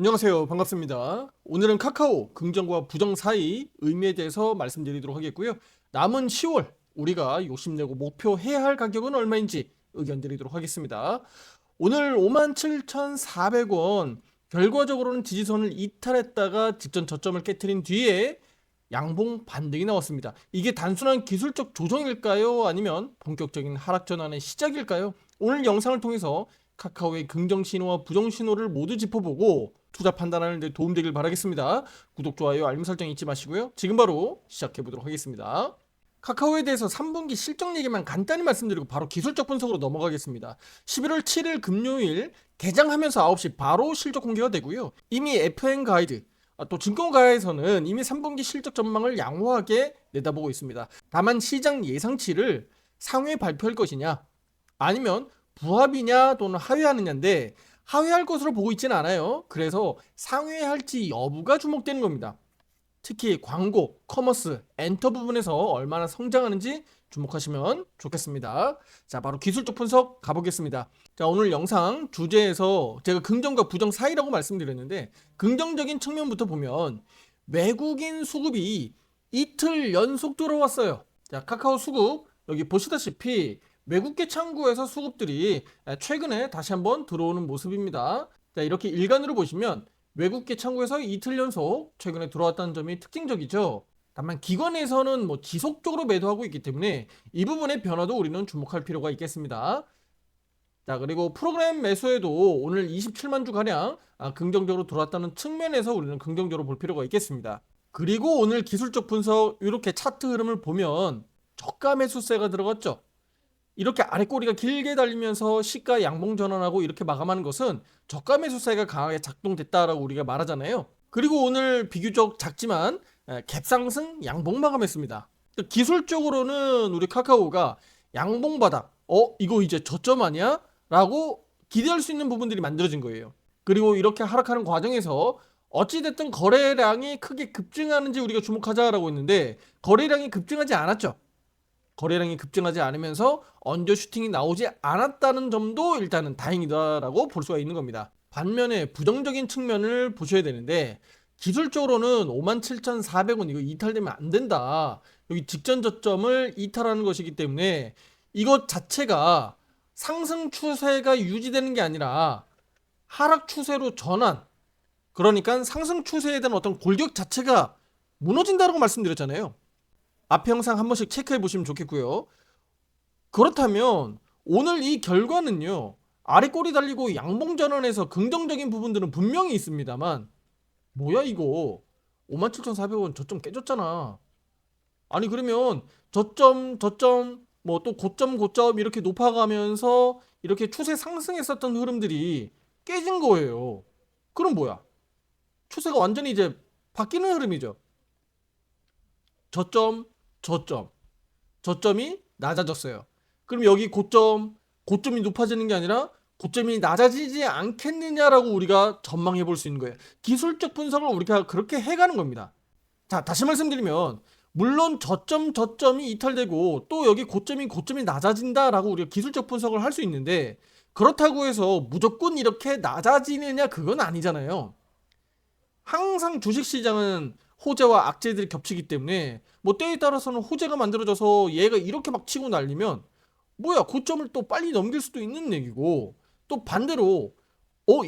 안녕하세요. 반갑습니다. 오늘은 카카오 긍정과 부정 사이 의미에 대해서 말씀드리도록 하겠고요. 남은 10월 우리가 욕심내고 목표해야 할 가격은 얼마인지 의견 드리도록 하겠습니다. 오늘 57,400원, 결과적으로는 지지선을 이탈했다가 직전 저점을 깨트린 뒤에 양봉 반등이 나왔습니다. 이게 단순한 기술적 조정일까요? 아니면 본격적인 하락 전환의 시작일까요? 오늘 영상을 통해서 카카오의 긍정 신호와 부정 신호를 모두 짚어보고 투자 판단하는 데 도움되길 바라겠습니다. 구독, 좋아요, 알림 설정 잊지 마시고요. 지금 바로 시작해보도록 하겠습니다. 카카오에 대해서 3분기 실적 얘기만 간단히 말씀드리고 바로 기술적 분석으로 넘어가겠습니다. 11월 7일 금요일 개장하면서 9시 바로 실적 공개가 되고요. 이미 FN 가이드, 또 증권가에서는 이미 3분기 실적 전망을 양호하게 내다보고 있습니다. 다만 시장 예상치를 상회 발표할 것이냐 아니면 부합이냐 또는 하회하느냐인데 하회할 것으로 보고 있지는 않아요. 그래서 상회할지 여부가 주목되는 겁니다. 특히 광고, 커머스, 엔터 부분에서 얼마나 성장하는지 주목하시면 좋겠습니다. 자, 바로 기술적 분석 가보겠습니다. 자, 오늘 영상 주제에서 제가 긍정과 부정 사이라고 말씀드렸는데 긍정적인 측면부터 보면 외국인 수급이 이틀 연속 들어왔어요. 자, 카카오 수급 여기 보시다시피 외국계 창구에서 수급들이 최근에 다시 한번 들어오는 모습입니다. 자, 이렇게 일간으로 보시면 외국계 창구에서 이틀 연속 최근에 들어왔다는 점이 특징적이죠. 다만 기관에서는 지속적으로 매도하고 있기 때문에 이 부분의 변화도 우리는 주목할 필요가 있겠습니다. 자, 그리고 프로그램 매수에도 오늘 27만 주 가량 긍정적으로 들어왔다는 측면에서 우리는 긍정적으로 볼 필요가 있겠습니다. 그리고 오늘 기술적 분석 이렇게 차트 흐름을 보면 저가 매수세가 들어갔죠. 이렇게 아랫꼬리가 길게 달리면서 시가 양봉 전환하고 이렇게 마감하는 것은 저가 매수세가 강하게 작동됐다라고 우리가 말하잖아요. 그리고 오늘 비교적 작지만 갭상승 양봉 마감했습니다. 기술적으로는 우리 카카오가 양봉 바닥, 이거 이제 저점 아니야? 라고 기대할 수 있는 부분들이 만들어진 거예요. 그리고 이렇게 하락하는 과정에서 어찌됐든 거래량이 크게 급증하는지 우리가 주목하자라고 했는데 거래량이 급증하지 않았죠. 거래량이 급증하지 않으면서 언저 슈팅이 나오지 않았다는 점도 일단은 다행이다라고 볼 수가 있는 겁니다. 반면에 부정적인 측면을 보셔야 되는데 기술적으로는 57,400원 이거 이탈되면 안 된다. 여기 직전 저점을 이탈하는 것이기 때문에 이것 자체가 상승 추세가 유지되는 게 아니라 하락 추세로 전환. 그러니까 상승 추세에 대한 어떤 골격 자체가 무너진다라고 말씀드렸잖아요. 앞 영상 한 번씩 체크해 보시면 좋겠고요. 그렇다면 오늘 이 결과는요, 아래 꼬리 달리고 양봉 전환에서 긍정적인 부분들은 분명히 있습니다만 뭐야 이거 57,400원 저점 깨졌잖아. 아니 그러면 저점 또 고점 이렇게 높아가면서 이렇게 추세 상승했었던 흐름들이 깨진 거예요. 그럼 뭐야? 추세가 완전히 이제 바뀌는 흐름이죠. 저점이 낮아졌어요. 그럼 여기 고점이 높아지는 게 아니라 고점이 낮아지지 않겠느냐라고 우리가 전망해 볼 수 있는 거예요. 기술적 분석을 우리가 그렇게 해가는 겁니다. 자, 다시 말씀드리면 물론 저점이 이탈되고 또 여기 고점이 낮아진다라고 우리가 기술적 분석을 할 수 있는데 그렇다고 해서 무조건 이렇게 낮아지느냐 그건 아니잖아요. 항상 주식시장은 호재와 악재들이 겹치기 때문에 때에 따라서는 호재가 만들어져서 얘가 이렇게 막 치고 날리면 뭐야 고점을 또 빨리 넘길 수도 있는 얘기고 또 반대로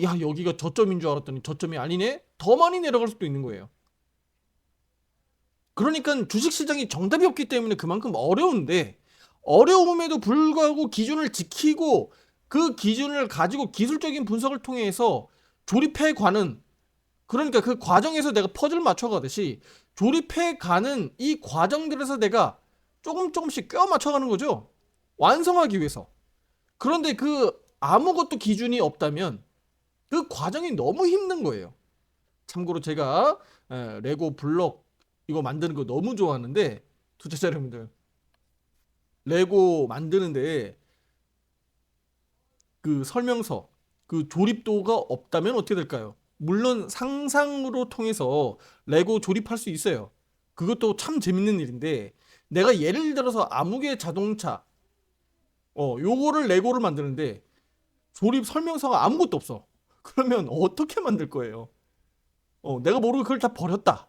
야 여기가 저점인 줄 알았더니 저점이 아니네 더 많이 내려갈 수도 있는 거예요. 그러니까 주식시장이 정답이 없기 때문에 그만큼 어려운데 어려움에도 불구하고 기준을 지키고 그 기준을 가지고 기술적인 분석을 통해서 조립해 가는 그러니까 그 과정에서 내가 퍼즐 맞춰가듯이 조립해가는 이 과정들에서 내가 조금씩 껴 맞춰가는 거죠. 완성하기 위해서. 그런데 그 아무것도 기준이 없다면 그 과정이 너무 힘든 거예요. 참고로 제가 레고 블럭 이거 만드는 거 너무 좋아하는데 투자자 여러분들 레고 만드는데 그 설명서 그 조립도가 없다면 어떻게 될까요? 물론 상상으로 통해서 레고 조립할 수 있어요. 그것도 참 재밌는 일인데 내가 예를 들어서 암흑의 자동차 요거를 레고를 만드는데 조립 설명서가 아무것도 없어. 그러면 어떻게 만들 거예요? 내가 모르고 그걸 다 버렸다.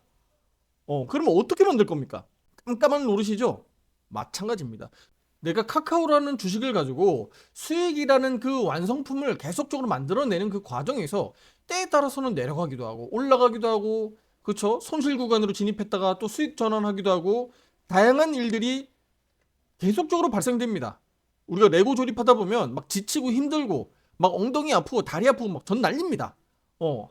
그러면 어떻게 만들 겁니까? 깜깜한 노릇이죠? 마찬가지입니다. 내가 카카오라는 주식을 가지고 수익이라는 그 완성품을 계속적으로 만들어내는 그 과정에서 때에 따라서는 내려가기도 하고 올라가기도 하고, 그쵸? 손실 구간으로 진입했다가 또 수익 전환하기도 하고, 다양한 일들이 계속적으로 발생됩니다. 우리가 레고 조립하다 보면 막 지치고 힘들고 막 엉덩이 아프고 다리 아프고 막 전 날립니다.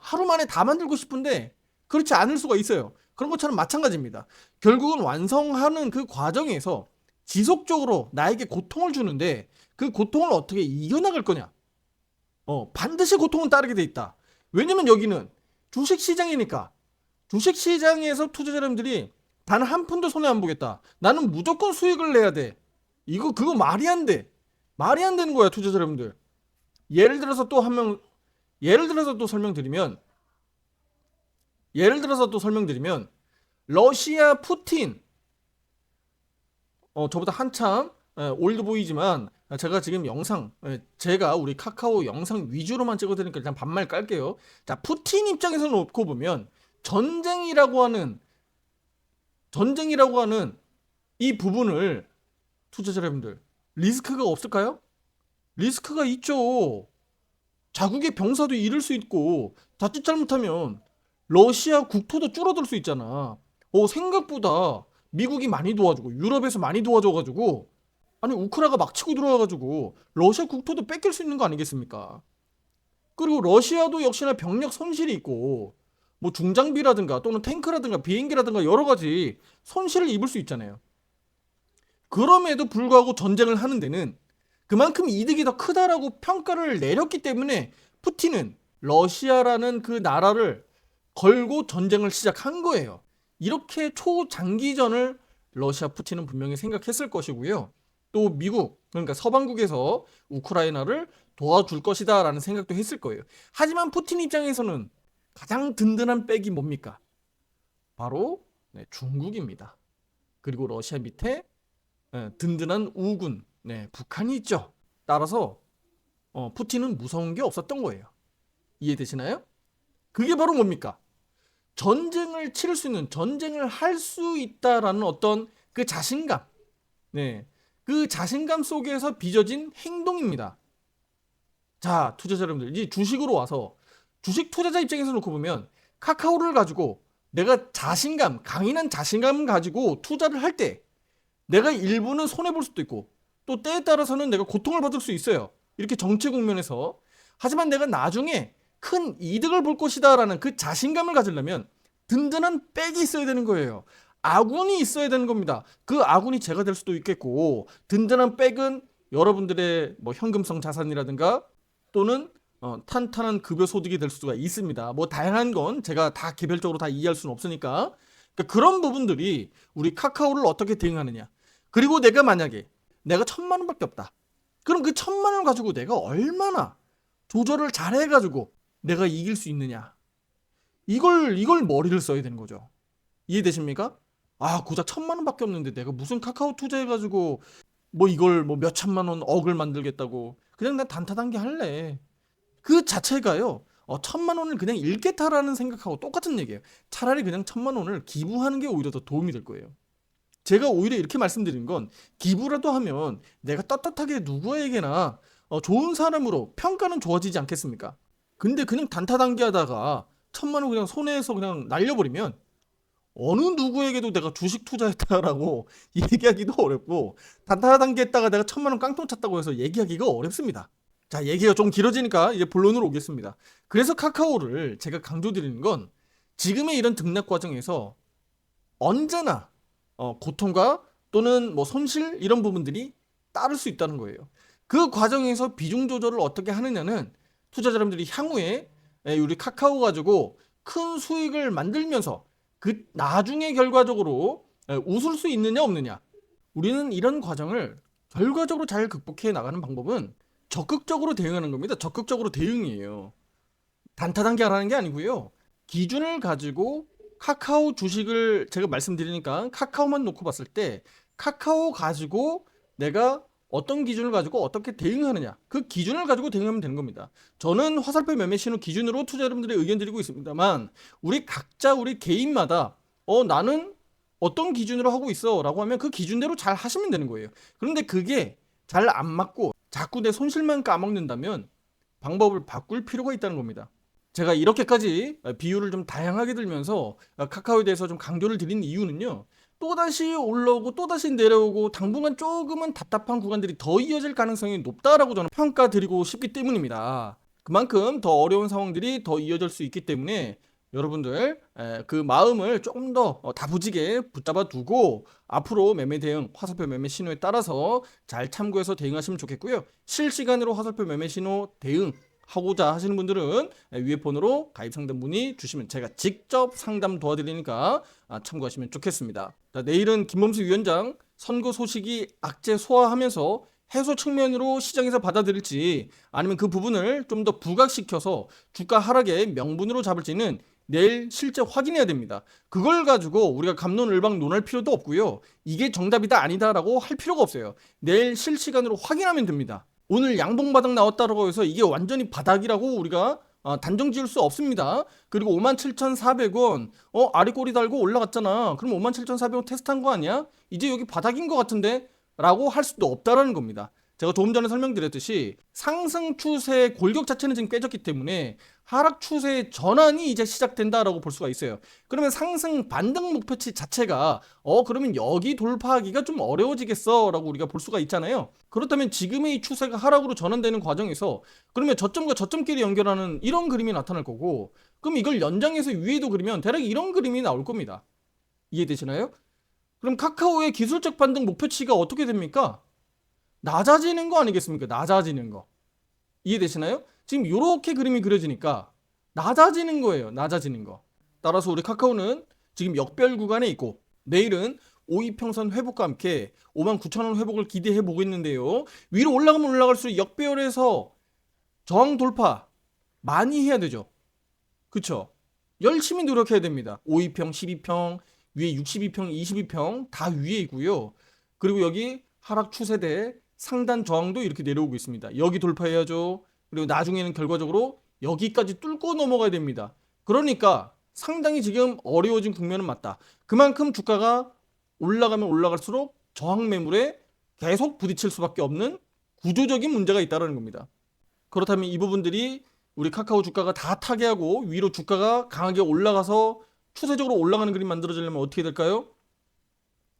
하루 만에 다 만들고 싶은데 그렇지 않을 수가 있어요. 그런 것처럼 마찬가지입니다. 결국은 완성하는 그 과정에서 지속적으로 나에게 고통을 주는데 그 고통을 어떻게 이겨나갈 거냐? 반드시 고통은 따르게 돼 있다. 왜냐면 여기는 주식시장이니까. 주식시장에서 투자자님들이 단 한 푼도 손해 안 보겠다. 나는 무조건 수익을 내야 돼. 그거 말이 안 돼. 말이 안 되는 거야, 투자자 여러분들. 예를 들어서 또 한 명, 예를 들어서 또 설명드리면, 러시아 푸틴, 저보다 한참 올드 보이지만, 제가 지금 제가 우리 카카오 영상 위주로만 찍어드리니까 일단 반말 깔게요. 자, 푸틴 입장에서 놓고 보면, 전쟁이라고 하는 이 부분을 투자자 여러분들, 리스크가 없을까요? 리스크가 있죠. 자국의 병사도 잃을 수 있고, 자칫 잘못하면 러시아 국토도 줄어들 수 있잖아. 생각보다 미국이 많이 도와주고 유럽에서 많이 도와줘가지고, 아니 우크라가 막 치고 들어와가지고 러시아 국토도 뺏길 수 있는 거 아니겠습니까? 그리고 러시아도 역시나 병력 손실이 있고, 뭐 중장비라든가 또는 탱크라든가 비행기라든가 여러 가지 손실을 입을 수 있잖아요. 그럼에도 불구하고 전쟁을 하는 데는 그만큼 이득이 더 크다라고 평가를 내렸기 때문에 푸틴은 러시아라는 그 나라를 걸고 전쟁을 시작한 거예요. 이렇게 초장기전을 러시아 푸틴은 분명히 생각했을 것이고요. 또 미국, 그러니까 서방국에서 우크라이나를 도와줄 것이다 라는 생각도 했을 거예요. 하지만 푸틴 입장에서는 가장 든든한 백이 뭡니까? 바로 중국입니다. 그리고 러시아 밑에 든든한 우군, 북한이 있죠. 따라서 푸틴은 무서운 게 없었던 거예요. 이해되시나요? 그게 바로 뭡니까? 전쟁을 치를 수 있는, 전쟁을 할 수 있다라는 어떤 그 자신감, 그 자신감 속에서 빚어진 행동입니다. 자, 투자자 여러분들, 이제 주식으로 와서 주식 투자자 입장에서 놓고 보면 카카오를 가지고 내가 강인한 자신감 가지고 투자를 할 때 내가 일부는 손해볼 수도 있고 또 때에 따라서는 내가 고통을 받을 수 있어요. 이렇게 정체 국면에서. 하지만 내가 나중에 큰 이득을 볼 것이다 라는 그 자신감을 가지려면 든든한 백이 있어야 되는 거예요. 아군이 있어야 되는 겁니다. 그 아군이 제가 될 수도 있겠고, 든든한 백은 여러분들의 뭐 현금성 자산이라든가 또는 탄탄한 급여 소득이 될 수가 있습니다. 뭐 다양한 건 제가 다 개별적으로 다 이해할 수는 없으니까. 그러니까 그런 부분들이 우리 카카오를 어떻게 대응하느냐. 그리고 만약에 내가 1,000만 원밖에 없다. 그럼 그 1,000만 원을 가지고 내가 얼마나 조절을 잘 해가지고 내가 이길 수 있느냐. 이걸 머리를 써야 되는 거죠. 이해되십니까? 고작 1,000만 원밖에 없는데 내가 무슨 카카오 투자해가지고 뭐 이걸 뭐 몇 천만 원 억을 만들겠다고. 그냥 난 단타단계 할래. 그 자체가요. 1,000만 원을 그냥 잃겠다라는 생각하고 똑같은 얘기예요. 차라리 그냥 1,000만 원을 기부하는 게 오히려 더 도움이 될 거예요. 제가 오히려 이렇게 말씀드린 건 기부라도 하면 내가 떳떳하게 누구에게나 좋은 사람으로 평가는 좋아지지 않겠습니까? 근데 그냥 단타단계 하다가 1,000만 원 그냥 손해에서 그냥 날려버리면 어느 누구에게도 내가 주식 투자했다라고 얘기하기도 어렵고, 단타단계 했다가 내가 1,000만 원 깡통 찼다고 해서 얘기하기가 어렵습니다. 자, 얘기가 좀 길어지니까 이제 본론으로 오겠습니다. 그래서 카카오를 제가 강조드리는 건 지금의 이런 등락 과정에서 언제나 고통과 또는 뭐 손실 이런 부분들이 따를 수 있다는 거예요. 그 과정에서 비중 조절을 어떻게 하느냐는 투자자분들이 향후에 우리 카카오 가지고 큰 수익을 만들면서 그 나중에 결과적으로 웃을 수 있느냐 없느냐. 우리는 이런 과정을 결과적으로 잘 극복해 나가는 방법은 적극적으로 대응하는 겁니다. 적극적으로 대응이에요. 단타단계 하라는 게 아니고요. 기준을 가지고 카카오 주식을 제가 말씀드리니까 카카오만 놓고 봤을 때 카카오 가지고 내가 어떤 기준을 가지고 어떻게 대응하느냐, 그 기준을 가지고 대응하면 되는 겁니다. 저는 화살표 매매 신호 기준으로 투자 여러분들의 의견 드리고 있습니다만, 우리 각자 우리 개인마다 나는 어떤 기준으로 하고 있어 라고 하면 그 기준대로 잘 하시면 되는 거예요. 그런데 그게 잘 안 맞고 자꾸 내 손실만 까먹는다면 방법을 바꿀 필요가 있다는 겁니다. 제가 이렇게까지 비율을 좀 다양하게 들면서 카카오에 대해서 좀 강조를 드린 이유는요, 또다시 올라오고 또다시 내려오고 당분간 조금은 답답한 구간들이 더 이어질 가능성이 높다라고 저는 평가드리고 싶기 때문입니다. 그만큼 더 어려운 상황들이 더 이어질 수 있기 때문에 여러분들 그 마음을 조금 더 다부지게 붙잡아 두고 앞으로 매매 대응, 화살표 매매 신호에 따라서 잘 참고해서 대응하시면 좋겠고요. 실시간으로 화살표 매매 신호 대응 하고자 하시는 분들은 위에 번호로 가입 상담 문의 주시면 제가 직접 상담 도와드리니까 참고하시면 좋겠습니다. 자, 내일은 김범수 위원장 선거 소식이 악재 소화하면서 해소 측면으로 시장에서 받아들일지 아니면 그 부분을 좀 더 부각시켜서 주가 하락의 명분으로 잡을지는 내일 실제 확인해야 됩니다. 그걸 가지고 우리가 갑론을박 논할 필요도 없고요. 이게 정답이다 아니다라고 할 필요가 없어요. 내일 실시간으로 확인하면 됩니다. 오늘 양봉바닥 나왔다고 해서 이게 완전히 바닥이라고 우리가 단정 지을 수 없습니다. 그리고 57,400원 아래 꼬리 달고 올라갔잖아. 그럼 57,400원 테스트한 거 아니야? 이제 여기 바닥인 것 같은데? 라고 할 수도 없다라는 겁니다. 제가 조금 전에 설명드렸듯이 상승 추세의 골격 자체는 지금 깨졌기 때문에 하락 추세의 전환이 이제 시작된다라고 볼 수가 있어요. 그러면 상승 반등 목표치 자체가 그러면 여기 돌파하기가 좀 어려워지겠어 라고 우리가 볼 수가 있잖아요. 그렇다면 지금의 이 추세가 하락으로 전환되는 과정에서 그러면 저점과 저점끼리 연결하는 이런 그림이 나타날 거고, 그럼 이걸 연장해서 위에도 그리면 대략 이런 그림이 나올 겁니다. 이해되시나요? 그럼 카카오의 기술적 반등 목표치가 어떻게 됩니까? 낮아지는 거 아니겠습니까? 낮아지는 거. 이해되시나요? 지금 이렇게 그림이 그려지니까 낮아지는 거예요. 낮아지는 거. 따라서 우리 카카오는 지금 역별 구간에 있고 내일은 5이평선 회복과 함께 59,000원 회복을 기대해 보고 있는데요. 위로 올라가면 올라갈수록 역별에서 저항 돌파 많이 해야 되죠. 그쵸? 열심히 노력해야 됩니다. 5이평, 12평, 위에 62평, 22평 다 위에 있고요. 그리고 여기 하락 추세대 상단 저항도 이렇게 내려오고 있습니다. 여기 돌파해야죠. 그리고 나중에는 결과적으로 여기까지 뚫고 넘어가야 됩니다. 그러니까 상당히 지금 어려워진 국면은 맞다. 그만큼 주가가 올라가면 올라갈수록 저항 매물에 계속 부딪힐 수밖에 없는 구조적인 문제가 있다는 겁니다. 그렇다면 이 부분들이 우리 카카오 주가가 다 타개하고 위로 주가가 강하게 올라가서 추세적으로 올라가는 그림 만들어지려면 어떻게 될까요?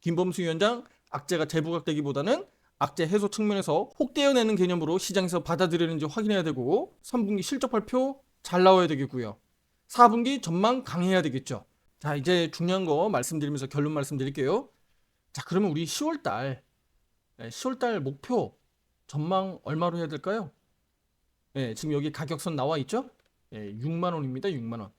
김범수 위원장 악재가 재부각되기보다는 악재 해소 측면에서 혹대어내는 개념으로 시장에서 받아들이는지 확인해야 되고, 3분기 실적 발표 잘 나와야 되겠고요. 4분기 전망 강해야 되겠죠. 자, 이제 중요한 거 말씀드리면서 결론 말씀드릴게요. 자, 그러면 우리 10월달 목표 전망 얼마로 해야 될까요? 지금 여기 가격선 나와 있죠? 6만 원입니다. 6만 원.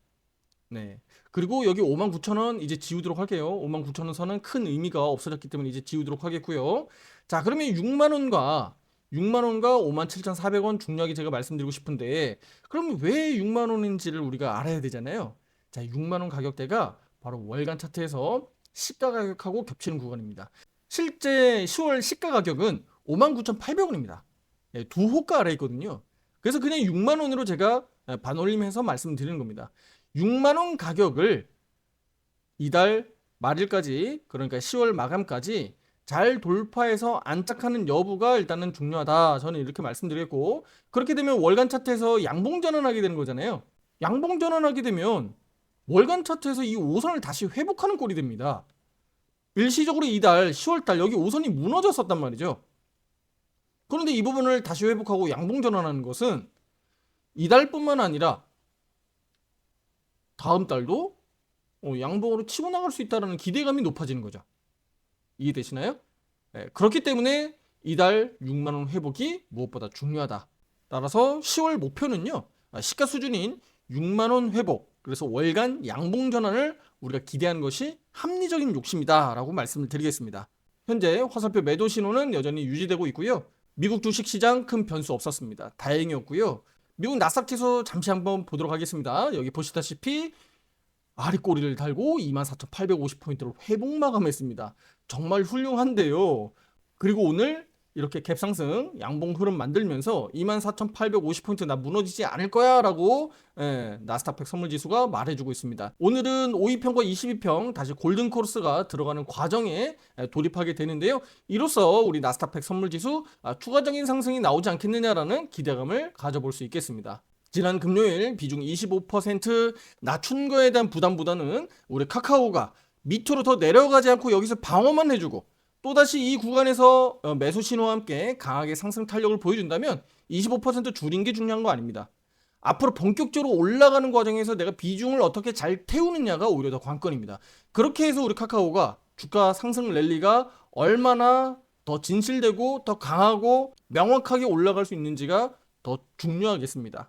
네. 그리고 여기 59,000원 이제 지우도록 할게요. 59,000원 선은 큰 의미가 없어졌기 때문에 이제 지우도록 하겠고요. 자, 그러면 6만원과 57,400원 중요하게 제가 말씀드리고 싶은데, 그럼 왜 6만원인지를 우리가 알아야 되잖아요. 자, 6만원 가격대가 바로 월간 차트에서 시가 가격하고 겹치는 구간입니다. 실제 10월 시가 가격은 59,800원입니다. 두 호가 아래 있거든요. 그래서 그냥 6만원으로 제가 반올림해서 말씀드리는 겁니다. 6만원 가격을 이달 말일까지, 그러니까 10월 마감까지 잘 돌파해서 안착하는 여부가 일단은 중요하다. 저는 이렇게 말씀드렸고, 그렇게 되면 월간 차트에서 양봉 전환하게 되는 거잖아요. 양봉 전환하게 되면 월간 차트에서 이 5선을 다시 회복하는 꼴이 됩니다. 일시적으로 이달 10월달 여기 5선이 무너졌었단 말이죠. 그런데 이 부분을 다시 회복하고 양봉 전환하는 것은 이달뿐만 아니라 다음 달도 양봉으로 치고 나갈 수 있다는 기대감이 높아지는 거죠. 이해되시나요? 그렇기 때문에 이달 6만원 회복이 무엇보다 중요하다. 따라서 10월 목표는요, 시가 수준인 6만원 회복, 그래서 월간 양봉 전환을 우리가 기대하는 것이 합리적인 욕심이다 라고 말씀을 드리겠습니다. 현재 화살표 매도 신호는 여전히 유지되고 있고요. 미국 주식시장 큰 변수 없었습니다. 다행이었고요. 미국 나스닥 지수 잠시 한번 보도록 하겠습니다. 여기 보시다시피 아랫꼬리를 달고 24,850포인트를 회복 마감했습니다. 정말 훌륭한데요. 그리고 오늘 이렇게 갭 상승 양봉 흐름 만들면서 24,850포인트 나 무너지지 않을 거야 라고 나스닥 100 선물 지수가 말해주고 있습니다. 오늘은 5위평과 22평 다시 골든 코러스가 들어가는 과정에 돌입하게 되는데요. 이로써 우리 나스닥 100 선물 지수 추가적인 상승이 나오지 않겠느냐라는 기대감을 가져볼 수 있겠습니다. 지난 금요일 비중 25% 낮춘 거에 대한 부담보다는 우리 카카오가 밑으로 더 내려가지 않고 여기서 방어만 해주고 또다시 이 구간에서 매수 신호와 함께 강하게 상승 탄력을 보여준다면 25% 줄인 게 중요한 거 아닙니다. 앞으로 본격적으로 올라가는 과정에서 내가 비중을 어떻게 잘 태우느냐가 오히려 더 관건입니다. 그렇게 해서 우리 카카오가 주가 상승 랠리가 얼마나 더 진실되고 더 강하고 명확하게 올라갈 수 있는지가 더 중요하겠습니다.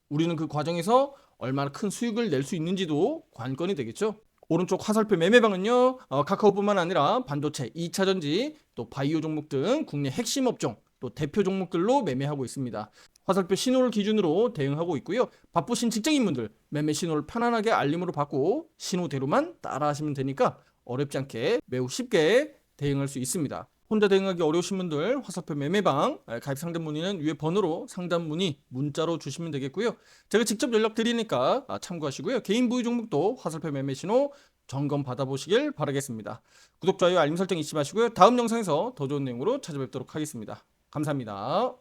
우리는 그 과정에서 얼마나 큰 수익을 낼 수 있는지도 관건이 되겠죠. 오른쪽 화살표 매매방은요, 카카오뿐만 아니라 반도체, 2차전지, 또 바이오 종목 등 국내 핵심 업종, 또 대표 종목들로 매매하고 있습니다. 화살표 신호를 기준으로 대응하고 있고요. 바쁘신 직장인분들 매매 신호를 편안하게 알림으로 받고 신호대로만 따라하시면 되니까 어렵지 않게 매우 쉽게 대응할 수 있습니다. 혼자 대응하기 어려우신 분들 화살표 매매방 가입 상담 문의는 위에 번호로 상담 문의 문자로 주시면 되겠고요. 제가 직접 연락 드리니까 참고하시고요. 개인 부위 종목도 화살표 매매 신호 점검 받아보시길 바라겠습니다. 구독, 좋아요, 알림 설정 잊지 마시고요. 다음 영상에서 더 좋은 내용으로 찾아뵙도록 하겠습니다. 감사합니다.